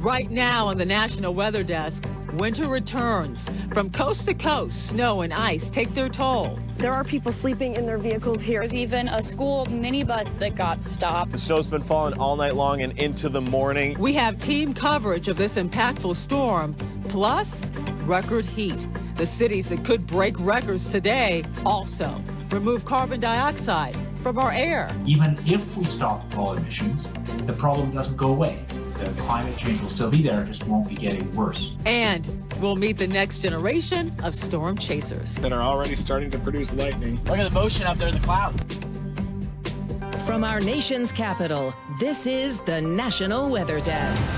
Right now on the National Weather Desk, winter returns. From coast to coast, snow and ice take their toll. There are people sleeping in their vehicles here. There's even a school minibus that got stopped. The snow's been falling all night long and into the morning. We have team coverage of this impactful storm, plus record heat. The cities that could break records today also remove carbon dioxide from our air. Even if we stop all emissions, the problem doesn't go away. The climate change will still be there, it just won't be getting worse. And we'll meet the next generation of storm chasers that are already starting to produce lightning. Look at the motion up there in the clouds. From our nation's capital, this is the National Weather Desk.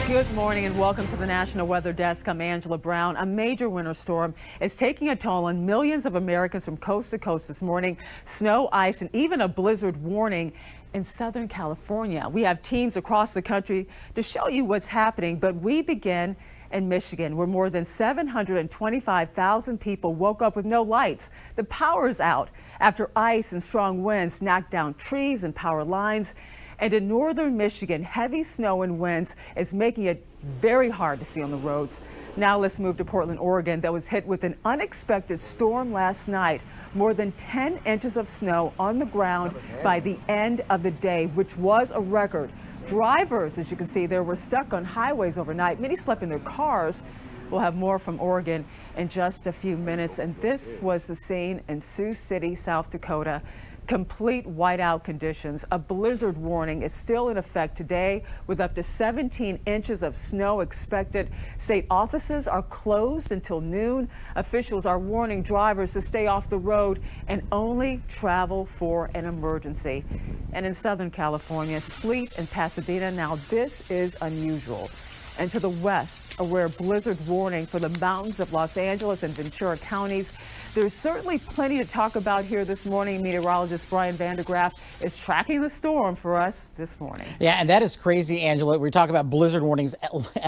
Good morning and welcome to the National Weather Desk. I'm Angela Brown. A major winter storm is taking a toll on millions of Americans from coast to coast this morning. Snow, ice, and even a blizzard warning in Southern California. We have teams across the country to show you what's happening, but we begin in Michigan, where more than 725,000 people woke up with no lights. The power is out after ice and strong winds knocked down trees and power lines. And in northern Michigan, heavy snow and winds is making it very hard to see on the roads. Now let's move to Portland, Oregon, that was hit with an unexpected storm last night. More than 10 inches of snow on the ground by the end of the day, which was a record. Drivers, as you can see there, were stuck on highways overnight. Many slept in their cars. We'll have more from Oregon in just a few minutes. And this was the scene in Sioux City, South Dakota. Complete whiteout conditions. A blizzard warning is still in effect today with up to 17 inches of snow expected. State offices are closed until noon. Officials are warning drivers to stay off the road and only travel for an emergency. And in Southern California, sleet in Pasadena. Now this is unusual. And to the west, a rare blizzard warning for the mountains of Los Angeles and Ventura counties. There's certainly plenty to talk about here this morning. Meteorologist Brian Vandegraff is tracking the storm for us this morning. Yeah, and that is crazy, Angela. We talk about blizzard warnings,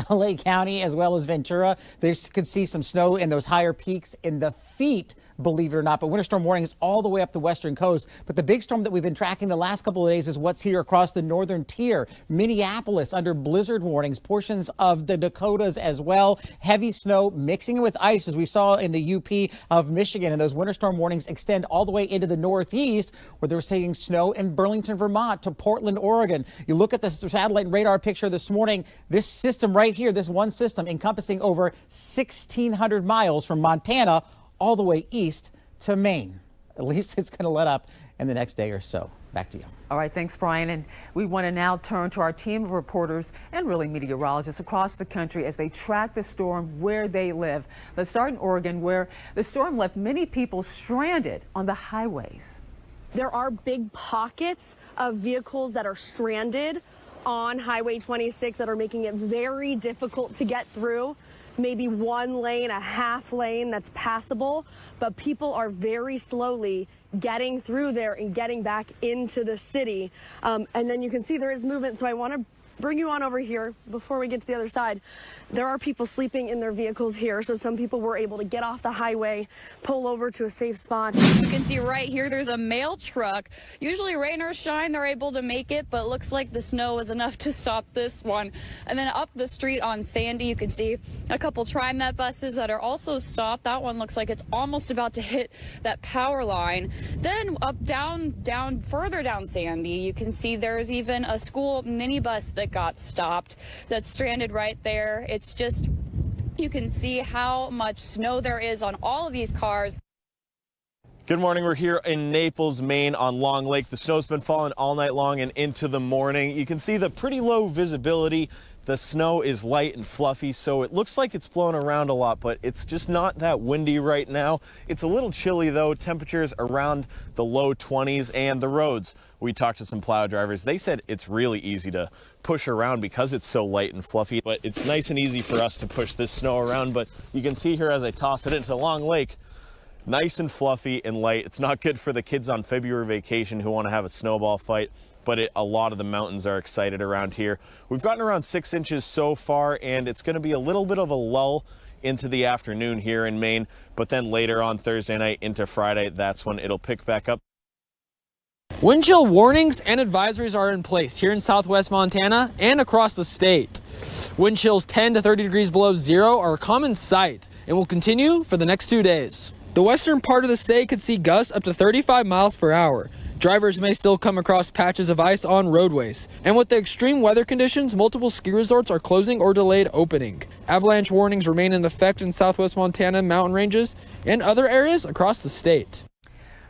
LA County as well as Ventura. They could see some snow in those higher peaks in the feet, believe it or not. But winter storm warnings all the way up the western coast. But the big storm that we've been tracking the last couple of days is what's here across the northern tier. Minneapolis under blizzard warnings, portions of the Dakotas as well. Heavy snow mixing with ice, as we saw in the UP of Michigan. And those winter storm warnings extend all the way into the northeast, where they're seeing snow in Burlington, Vermont to Portland, Oregon. You look at the satellite and radar picture this morning, this system right here, this one system encompassing over 1,600 miles from Montana all the way east to Maine. At least it's going to let up in the next day or so. Back to you. All right, thanks, Brian. And we want to now turn to our team of reporters and really meteorologists across the country as they track the storm where they live. Let's start in Oregon, where the storm left many people stranded on the highways. There are big pockets of vehicles that are stranded on Highway 26 that are making it very difficult to get through. Maybe one lane, a half lane that's passable, but people are very slowly getting through there and getting back into the city. And then you can see there is movement. So I want to bring you on over here before we get to the other side. There are people sleeping in their vehicles here. So some people were able to get off the highway, pull over to a safe spot. You can see right here, there's a mail truck. Usually rain or shine, they're able to make it, but it looks like the snow is enough to stop this one. And then up the street on Sandy, you can see a couple TriMet buses that are also stopped. That one looks like it's almost about to hit that power line. Then up, down, further down Sandy, you can see there's even a school minibus that got stopped that's stranded right there. It's just, you can see how much snow there is on all of these cars. Good morning. We're here in Naples, Maine on Long Lake. The snow's been falling all night long and into the morning. You can see the pretty low visibility. The snow is light and fluffy, so it looks like it's blowing around a lot, but it's just not that windy right now. It's a little chilly though, temperatures around the low 20s, and the roads. We talked to some plow drivers. They said it's really easy to push around because it's so light and fluffy, but it's nice and easy for us to push this snow around. But you can see here as I toss it into Long Lake, nice and fluffy and light. It's not good for the kids on February vacation who want to have a snowball fight, but a lot of the mountains are excited around here. We've gotten around 6 inches so far, and it's going to be a little bit of a lull into the afternoon here in Maine, but then later on Thursday night into Friday, that's when it'll pick back up. Wind chill warnings and advisories are in place here in southwest Montana and across the state. Wind chills 10 to 30 degrees below zero are a common sight and will continue for the next 2 days. The western part of the state could see gusts up to 35 miles per hour. Drivers may still come across patches of ice on roadways. And with the extreme weather conditions, multiple ski resorts are closing or delayed opening. Avalanche warnings remain in effect in southwest Montana mountain ranges and other areas across the state.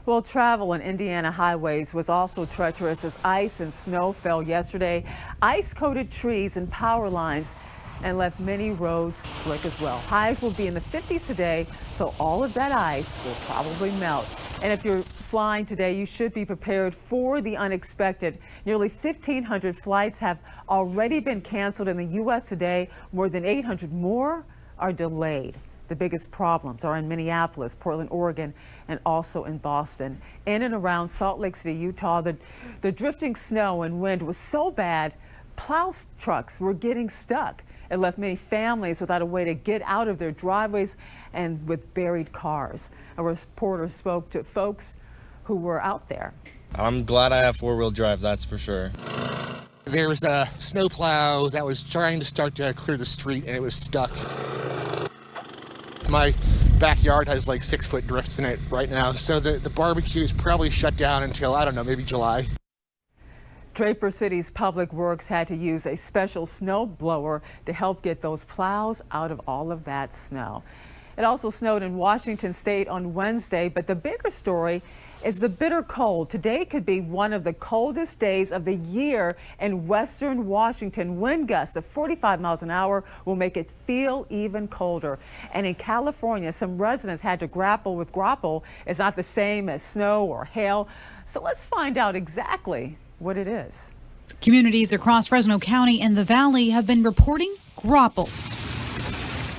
Well, travel on Indiana highways was also treacherous as ice and snow fell yesterday. Ice-coated trees and power lines and left many roads slick as well. Highs will be in the 50s today, so all of that ice will probably melt. And if you're flying today, you should be prepared for the unexpected. Nearly 1,500 flights have already been canceled in the U.S. today. More than 800 more are delayed. The biggest problems are in Minneapolis, Portland, Oregon, and also in Boston. In and around Salt Lake City, Utah, the drifting snow and wind was so bad, plow trucks were getting stuck. It left many families without a way to get out of their driveways and with buried cars. A reporter spoke to folks who were out there. I'm glad I have four-wheel drive, that's for sure. There was a snowplow that was trying to start to clear the street and it was stuck. My backyard has like 6-foot drifts in it right now, so the barbecue is probably shut down until, I don't know, maybe July. Draper City's Public Works had to use a special snow blower to help get those plows out of all of that snow. It also snowed in Washington State on Wednesday, but the bigger story is the bitter cold. Today could be one of the coldest days of the year in western Washington. Wind gusts of 45 miles an hour will make it feel even colder. And in California, some residents had to grapple with graupel. It's not the same as snow or hail. So let's find out exactly what it is. Communities across Fresno County and the Valley have been reporting graupel.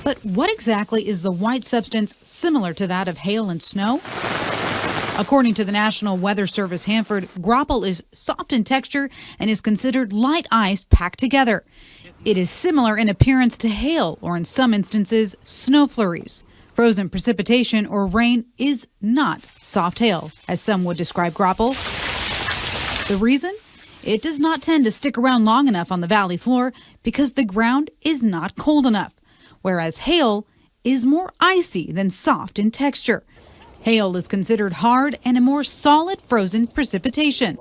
But what exactly is the white substance similar to that of hail and snow? According to the National Weather Service Hanford, graupel is soft in texture and is considered light ice packed together. It is similar in appearance to hail, or in some instances, snow flurries. Frozen precipitation or rain is not soft hail, as some would describe graupel. The reason? It does not tend to stick around long enough on the valley floor because the ground is not cold enough, whereas hail is more icy than soft in texture. Hail is considered hard and a more solid frozen precipitation.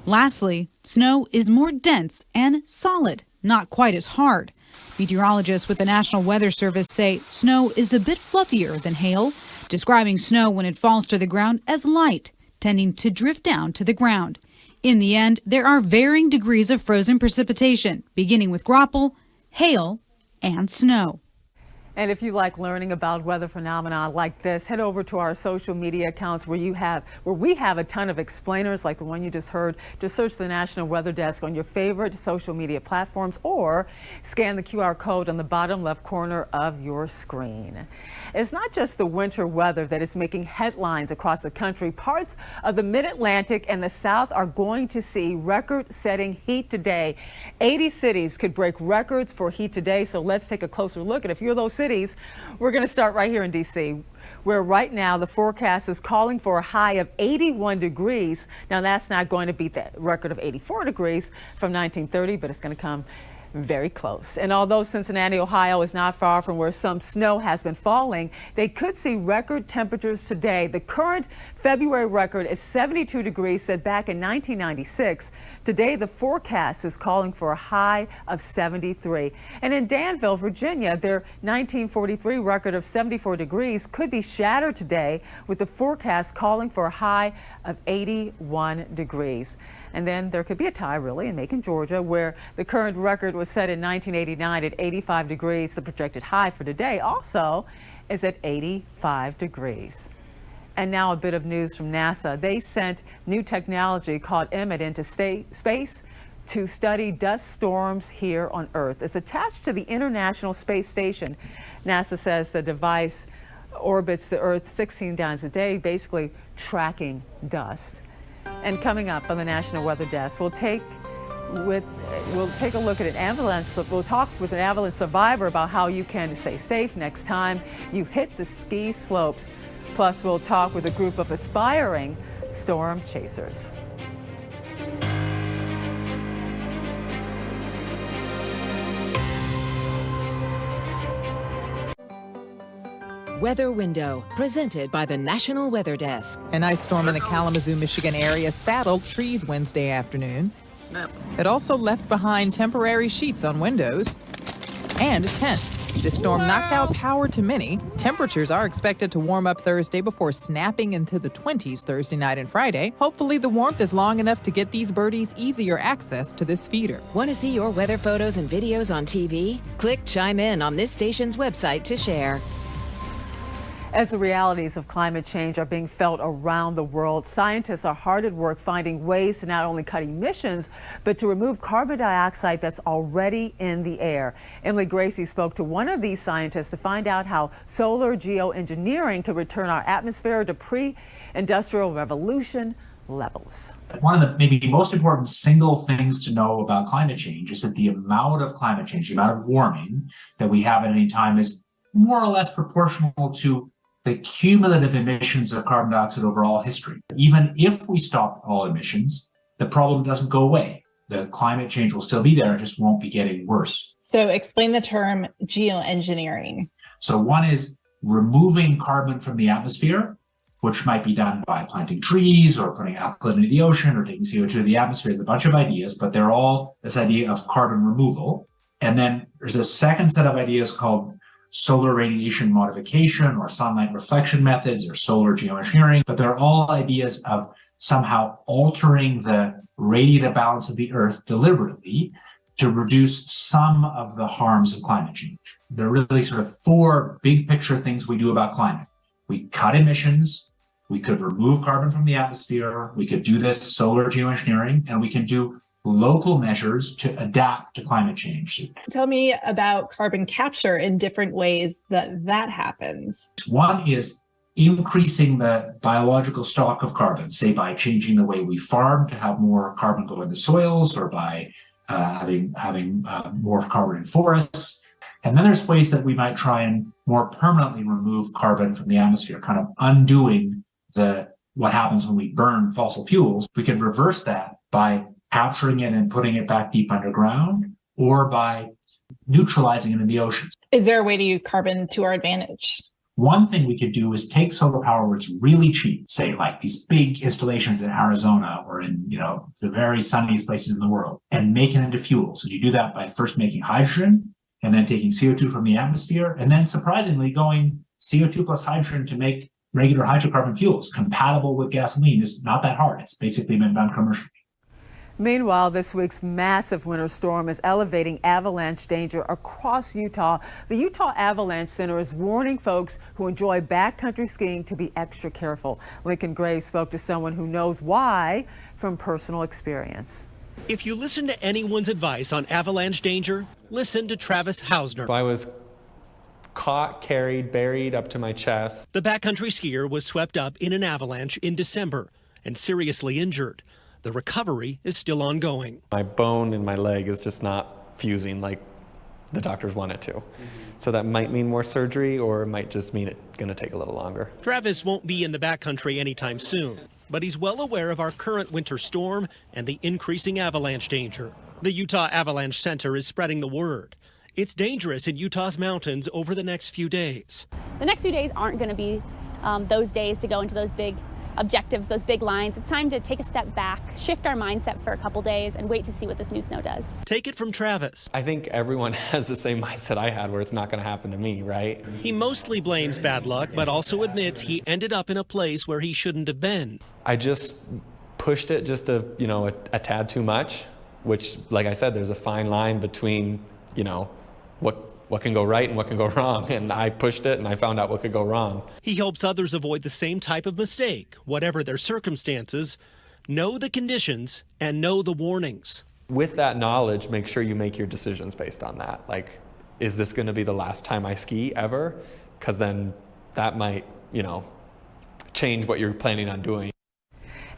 Lastly, snow is more dense and solid, not quite as hard. Meteorologists with the National Weather Service say snow is a bit fluffier than hail, describing snow when it falls to the ground as light, tending to drift down to the ground. In the end, there are varying degrees of frozen precipitation, beginning with graupel, hail, and snow. And if you like learning about weather phenomena like this, head over to our social media accounts where we have a ton of explainers like the one you just heard. Just search the National Weather Desk on your favorite social media platforms or scan the QR code on the bottom left corner of your screen. It's not just the winter weather that is making headlines across the country. Parts of the mid-Atlantic and the South are going to see record-setting heat today. 80 cities could break records for heat today, so let's take a closer look. And if you're those cities, we're going to start right here in D.C., where right now the forecast is calling for a high of 81 degrees. Now, that's not going to beat that record of 84 degrees from 1930, but it's going to come very close. And although Cincinnati, Ohio is not far from where some snow has been falling, they could see record temperatures today. The current February record is 72 degrees set back in 1996. Today, the forecast is calling for a high of 73. And in Danville, Virginia, their 1943 record of 74 degrees could be shattered today, with the forecast calling for a high of 81 degrees. And then there could be a tie, really, in Macon, Georgia, where the current record was set in 1989 at 85 degrees. The projected high for today also is at 85 degrees. And now a bit of news from NASA. They sent new technology called EMET into space to study dust storms here on Earth. It's attached to the International Space Station. NASA says the device orbits the Earth 16 times a day, basically tracking dust. And coming up on the National Weather Desk, we'll take a look at an avalanche. We'll talk with an avalanche survivor about how you can stay safe next time you hit the ski slopes. Plus, we'll talk with a group of aspiring storm chasers. Weather Window, presented by the National Weather Desk. An ice storm in the Kalamazoo, Michigan area saddled trees Wednesday afternoon. Snap. It also left behind temporary sheets on windows and tents. This storm knocked out power to many. Temperatures are expected to warm up Thursday before snapping into the 20s Thursday night and Friday. Hopefully the warmth is long enough to get these birdies easier access to this feeder. Want to see your weather photos and videos on TV? Click Chime In on this station's website to share. As the realities of climate change are being felt around the world, scientists are hard at work finding ways to not only cut emissions, but to remove carbon dioxide that's already in the air. Emily Gracie spoke to one of these scientists to find out how solar geoengineering can return our atmosphere to pre-industrial revolution levels. One of the maybe most important single things to know about climate change is that the amount of climate change, the amount of warming that we have at any time is more or less proportional to the cumulative emissions of carbon dioxide over all history. Even if we stop all emissions, the problem doesn't go away. The climate change will still be there, it just won't be getting worse. So explain the term geoengineering. So one is removing carbon from the atmosphere, which might be done by planting trees or putting alkaline into the ocean or taking CO2 to the atmosphere. There's a bunch of ideas, but they're all this idea of carbon removal. And then there's a second set of ideas called solar radiation modification or sunlight reflection methods or solar geoengineering, but they're all ideas of somehow altering the radiative balance of the Earth deliberately to reduce some of the harms of climate change. There are really sort of four big picture things we do about climate. We cut emissions, we could remove carbon from the atmosphere, we could do this solar geoengineering, and we can do local measures to adapt to climate change. Tell me about carbon capture in different ways that happens. One is increasing the biological stock of carbon, say by changing the way we farm to have more carbon go into soils, or by having more carbon in forests. And then there's ways that we might try and more permanently remove carbon from the atmosphere, kind of undoing what happens when we burn fossil fuels. We can reverse that by capturing it and putting it back deep underground, or by neutralizing it in the oceans. Is there a way to use carbon to our advantage? One thing we could do is take solar power where it's really cheap, say like these big installations in Arizona or in, the very sunniest places in the world, and make it into fuels. And you do that by first making hydrogen and then taking CO2 from the atmosphere, and then surprisingly going CO2 plus hydrogen to make regular hydrocarbon fuels compatible with gasoline. Is not that hard. It's basically been done commercially. Meanwhile, this week's massive winter storm is elevating avalanche danger across Utah. The Utah Avalanche Center is warning folks who enjoy backcountry skiing to be extra careful. Lincoln Gray spoke to someone who knows why from personal experience. If you listen to anyone's advice on avalanche danger, listen to Travis Hausner. I was caught, carried, buried up to my chest. The backcountry skier was swept up in an avalanche in December and seriously injured. The recovery is still ongoing. My bone in my leg is just not fusing like the doctors want it to. So that might mean more surgery, or it might just mean it's going to take a little longer. Travis won't be in the backcountry anytime soon, but he's well aware of our current winter storm and the increasing avalanche danger. The Utah Avalanche Center is spreading the word. It's dangerous in Utah's mountains over the next few days. The next few days aren't going to be those days to go into those big objectives, those big lines. It's time to take a step back, shift our mindset for a couple days, and wait to see what this new snow does. Take it from Travis. I think everyone has the same mindset I had, where it's not going to happen to me, right? He mostly blames bad luck, but also admits he ended up in a place where he shouldn't have been. I just pushed it just a tad too much, which, like I said, there's a fine line between, what can go right and what can go wrong. And I pushed it and I found out what could go wrong. He hopes others avoid the same type of mistake, whatever their circumstances. Know the conditions and know the warnings. With that knowledge, make sure you make your decisions based on that. Like, is this going to be the last time I ski ever? Because then that might, change what you're planning on doing.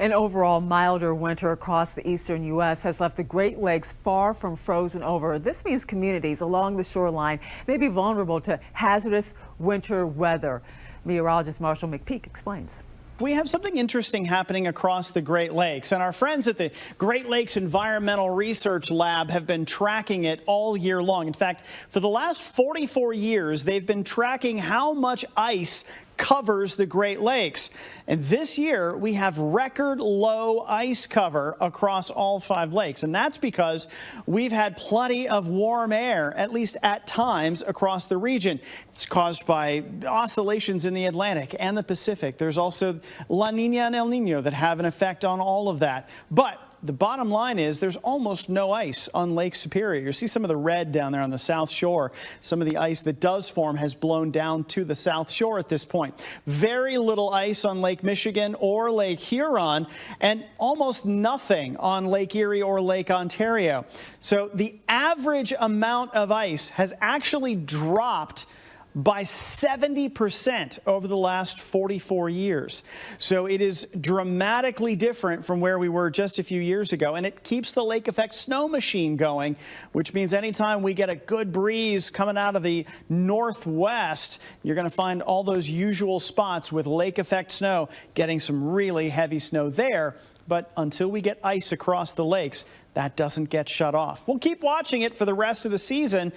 An overall milder winter across the eastern U.S. has left the Great Lakes far from frozen over. This means communities along the shoreline may be vulnerable to hazardous winter weather. Meteorologist Marshall McPeak explains. We have something interesting happening across the Great Lakes, and our friends at the Great Lakes Environmental Research Lab have been tracking it all year long. In fact, for the last 44 years, they've been tracking how much ice covers the Great Lakes. And this year, we have record low ice cover across all 5 lakes. And that's because we've had plenty of warm air, at least at times, across the region. It's caused by oscillations in the Atlantic and the Pacific. There's also La Nina and El Nino that have an effect on all of that. But the bottom line is there's almost no ice on Lake Superior. You see some of the red down there on the south shore. Some of the ice that does form has blown down to the south shore at this point. Very little ice on Lake Michigan or Lake Huron, and almost nothing on Lake Erie or Lake Ontario. So the average amount of ice has actually dropped by 70% over the last 44 years. So it is dramatically different from where we were just a few years ago, and it keeps the lake effect snow machine going, which means anytime we get a good breeze coming out of the northwest, you're going to find all those usual spots with lake effect snow getting some really heavy snow there. But until we get ice across the lakes, that doesn't get shut off. We'll keep watching it for the rest of the season.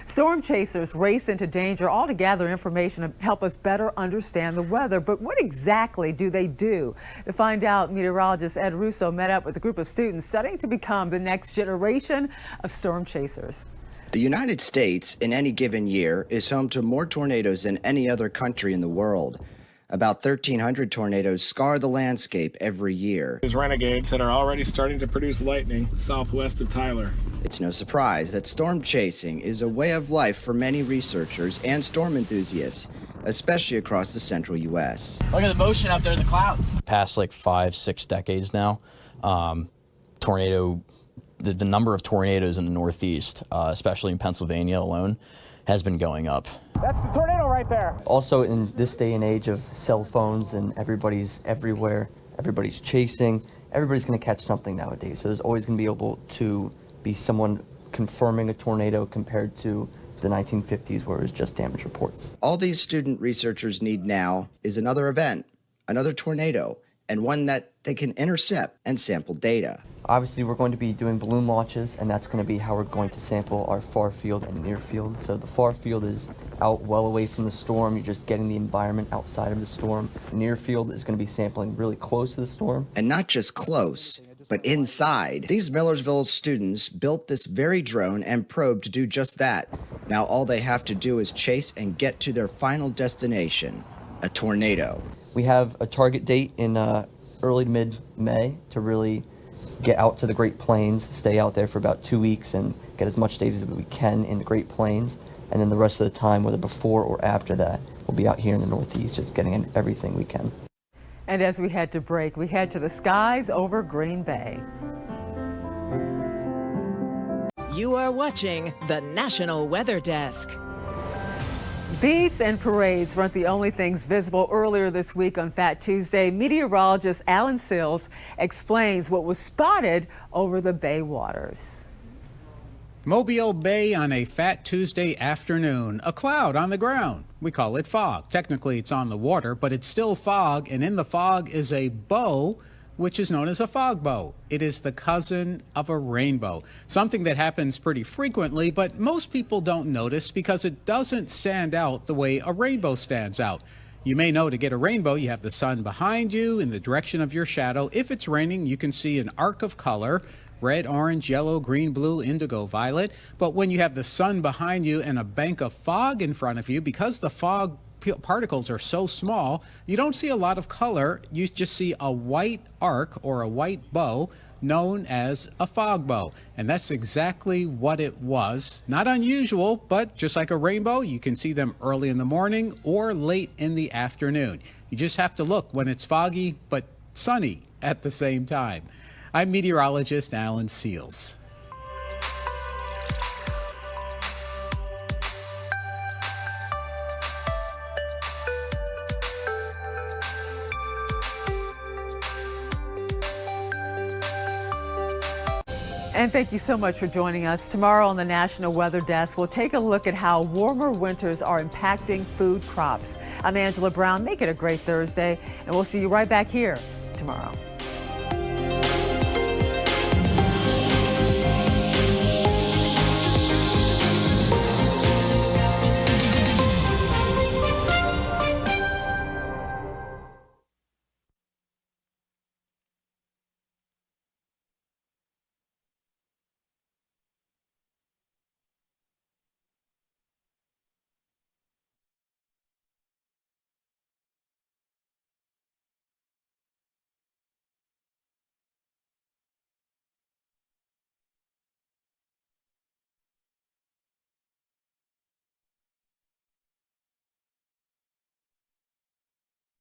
Storm chasers race into danger all to gather information to help us better understand the weather. But what exactly do they do? To find out, meteorologist Ed Russo met up with a group of students studying to become the next generation of storm chasers. The United States, in any given year, is home to more tornadoes than any other country in the world. About 1,300 tornadoes scar the landscape every year. There's renegades that are already starting to produce lightning southwest of Tyler. It's no surprise that storm chasing is a way of life for many researchers and storm enthusiasts, especially across the central U.S. Look at the motion up there in the clouds. Past like 5-6 decades now, the number of tornadoes in the Northeast, especially in Pennsylvania alone, has been going up. That's the tornado right there. Also, in this day and age of cell phones and everybody's everywhere, everybody's chasing, everybody's going to catch something nowadays. So there's always going to be able to be someone confirming a tornado compared to the 1950s where it was just damage reports. All these student researchers need now is another event, another tornado, and one that they can intercept and sample data. Obviously, we're going to be doing balloon launches, and that's going to be how we're going to sample our far field and near field. So the far field is out well away from the storm. You're just getting the environment outside of the storm. Near field is going to be sampling really close to the storm. And not just close, but inside. These Millersville students built this very drone and probe to do just that. Now all they have to do is chase and get to their final destination, a tornado. We have a target date in early to mid-May to really get out to the Great Plains, stay out there for about 2 weeks and get as much data as we can in the Great Plains. And then the rest of the time, whether before or after that, we'll be out here in the Northeast just getting in everything we can. And as we head to break, we head to the skies over Green Bay. You are watching the National Weather Desk. Beads and parades weren't the only things visible earlier this week on Fat Tuesday. Meteorologist Alan Sills explains what was spotted over the bay waters. Mobile Bay on a Fat Tuesday afternoon. A cloud on the ground. We call it fog. Technically, it's on the water, but it's still fog, and in the fog is a bow, which is known as a fogbow. It is the cousin of a rainbow, something that happens pretty frequently, but most people don't notice because it doesn't stand out the way a rainbow stands out. You may know to get a rainbow, you have the sun behind you in the direction of your shadow. If it's raining, you can see an arc of color, red, orange, yellow, green, blue, indigo, violet. But when you have the sun behind you and a bank of fog in front of you, because the fog particles are so small, you don't see a lot of color. You just see a white arc or a white bow known as a fogbow. And that's exactly what it was. Not unusual, but just like a rainbow, you can see them early in the morning or late in the afternoon. You just have to look when it's foggy but sunny at the same time. I'm meteorologist Alan Sills. And thank you so much for joining us. Tomorrow on the National Weather Desk, we'll take a look at how warmer winters are impacting food crops. I'm Angela Brown. Make it a great Thursday, and we'll see you right back here tomorrow.